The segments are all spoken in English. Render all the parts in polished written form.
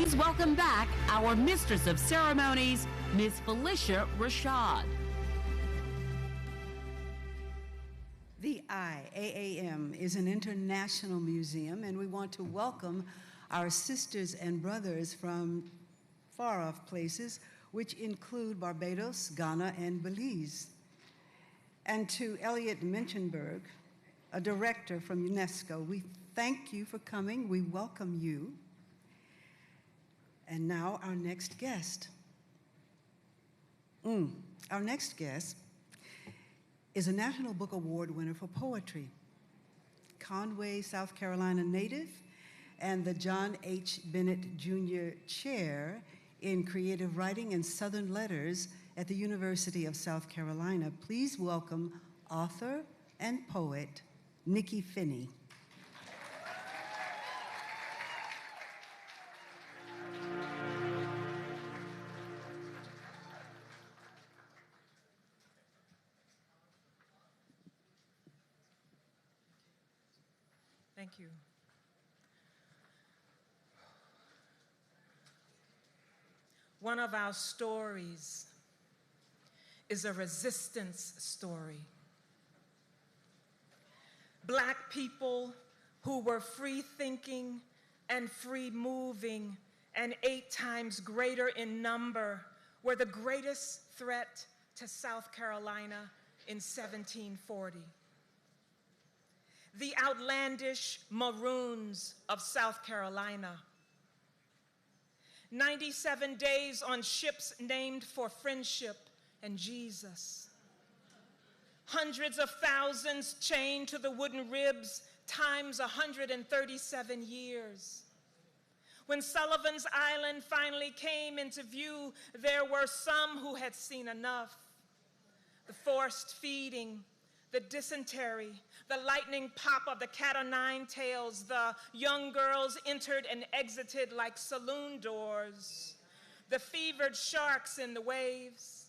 Please welcome back our Mistress of Ceremonies, Miss Felicia Rashad. The IAAM is an international museum, and we want to welcome our sisters and brothers from far-off places, which include Barbados, Ghana, and Belize. And to Elliot Menchenberg, a director from UNESCO, we thank you for coming. We welcome you. And now our next guest. Our next guest is a National Book Award winner for poetry, Conway, South Carolina native, and the John H. Bennett Jr. Chair in Creative Writing and Southern Letters at the University of South Carolina. Please welcome author and poet, Nikky Finney. Thank you. One of our stories is a resistance story. Black people who were free-thinking and free-moving and 8 times greater in number were the greatest threat to South Carolina in 1740. The outlandish Maroons of South Carolina. 97 days on ships named for friendship and Jesus. Hundreds of thousands chained to the wooden ribs times 137 years. When Sullivan's Island finally came into view, there were some who had seen enough. The forced feeding, the dysentery, the lightning pop of the cat o' nine tails, the young girls entered and exited like saloon doors, the fevered sharks in the waves.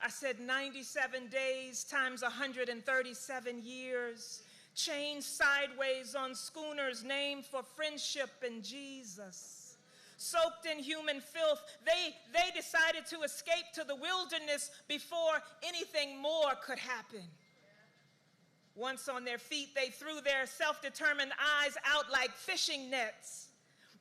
I said 97 days times 137 years, chained sideways on schooners named for friendship and Jesus. Soaked in human filth, they decided to escape to the wilderness before anything more could happen. Once on their feet, they threw their self-determined eyes out like fishing nets.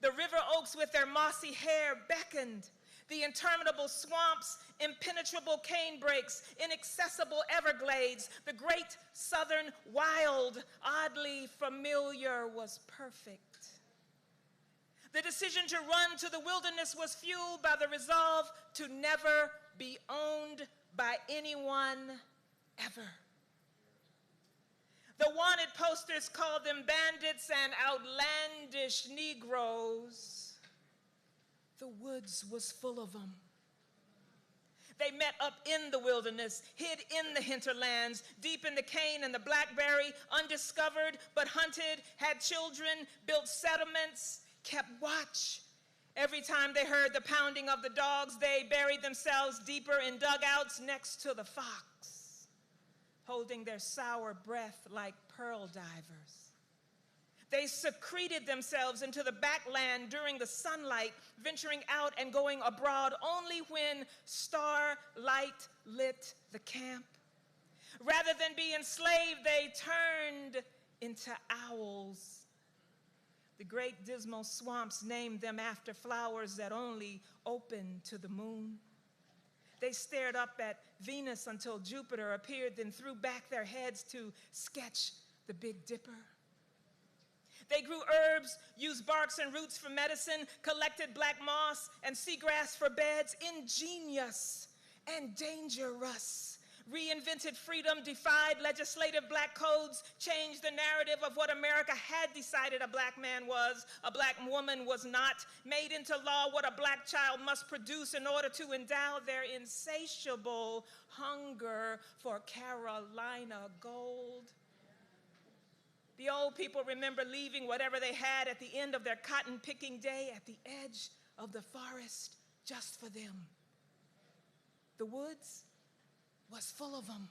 The river oaks with their mossy hair beckoned. The interminable swamps, impenetrable canebrakes, inaccessible Everglades, the great southern wild, oddly familiar, was perfect. The decision to run to the wilderness was fueled by the resolve to never be owned by anyone ever. The wanted posters called them bandits and outlandish Negroes. The woods was full of them. They met up in the wilderness, hid in the hinterlands, deep in the cane and the blackberry, undiscovered but hunted, had children, built settlements, kept watch. Every time they heard the pounding of the dogs, they buried themselves deeper in dugouts next to the fox, holding their sour breath like pearl divers. They secreted themselves into the backland during the sunlight, venturing out and going abroad only when starlight lit the camp. Rather than be enslaved, they turned into owls. The great dismal swamps named them after flowers that only opened to the moon. They stared up at Venus until Jupiter appeared, then threw back their heads to sketch the Big Dipper. They grew herbs, used barks and roots for medicine, collected black moss and seagrass for beds. Ingenious and dangerous. Reinvented freedom, defied legislative black codes, changed the narrative of what America had decided a black man was, a black woman was not, made into law what a black child must produce in order to endow their insatiable hunger for Carolina gold. The old people remember leaving whatever they had at the end of their cotton-picking day at the edge of the forest just for them. The woods was full of them.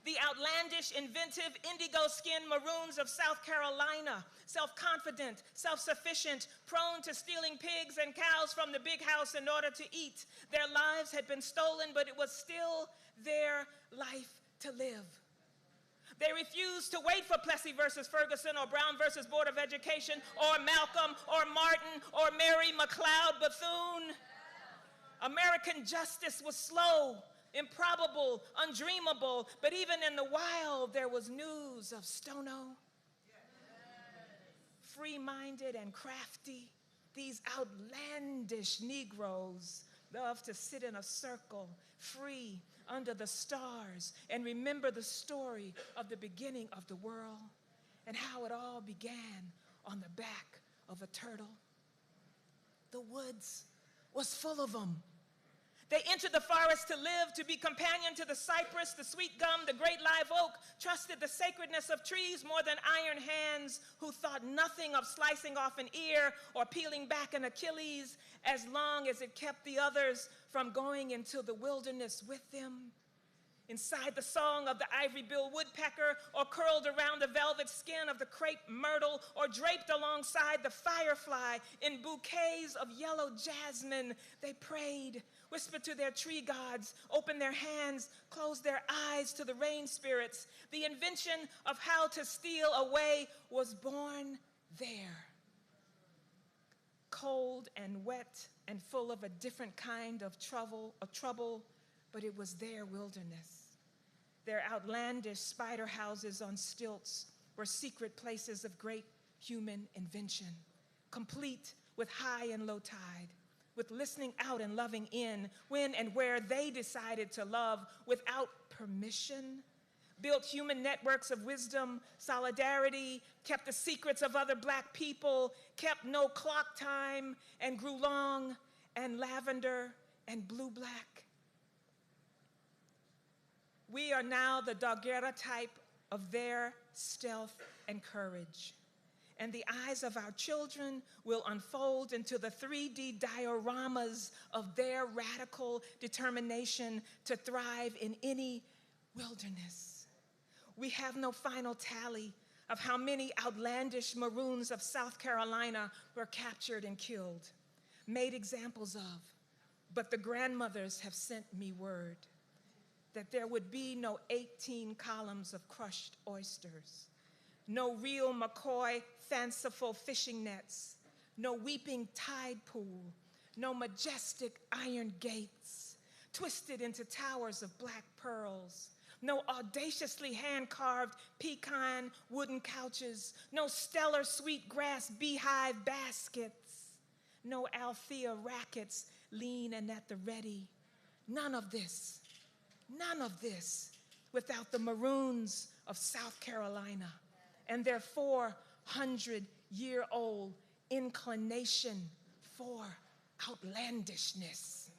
The outlandish, inventive, indigo-skinned maroons of South Carolina, self-confident, self-sufficient, prone to stealing pigs and cows from the big house in order to eat. Their lives had been stolen, but it was still their life to live. They refused to wait for Plessy versus Ferguson or Brown versus Board of Education or Malcolm or Martin or Mary McLeod Bethune. American justice was slow, improbable, undreamable, but even in the wild, there was news of Stono. Free-minded and crafty, these outlandish Negroes loved to sit in a circle, free under the stars, and remember the story of the beginning of the world and how it all began on the back of a turtle. The woods was full of them. They entered the forest to live, to be companion to the cypress, the sweet gum, the great live oak, trusted the sacredness of trees more than iron hands, who thought nothing of slicing off an ear or peeling back an Achilles, as long as it kept the others from going into the wilderness with them. Inside the song of the ivory-billed woodpecker, or curled around the velvet skin of the crepe myrtle, or draped alongside the firefly in bouquets of yellow jasmine, they prayed, whispered to their tree gods, opened their hands, closed their eyes to the rain spirits. The invention of how to steal away was born there. Cold and wet and full of a different kind of trouble, but it was their wilderness. Their outlandish spider houses on stilts were secret places of great human invention, complete with high and low tide, with listening out and loving in, when and where they decided to love without permission, built human networks of wisdom, solidarity, kept the secrets of other Black people, kept no clock time, and grew long and lavender and blue-black. We are now the daguerreotype of their stealth and courage. And the eyes of our children will unfold into the 3D dioramas of their radical determination to thrive in any wilderness. We have no final tally of how many outlandish maroons of South Carolina were captured and killed, made examples of, but the grandmothers have sent me word that there would be no 18 columns of crushed oysters, no real McCoy fanciful fishing nets, no weeping tide pool, no majestic iron gates, twisted into towers of black pearls, no audaciously hand-carved pecan wooden couches, no stellar sweetgrass beehive baskets, no Althea rackets lean and at the ready. None of this without the maroons of South Carolina and their 400-year-old inclination for outlandishness.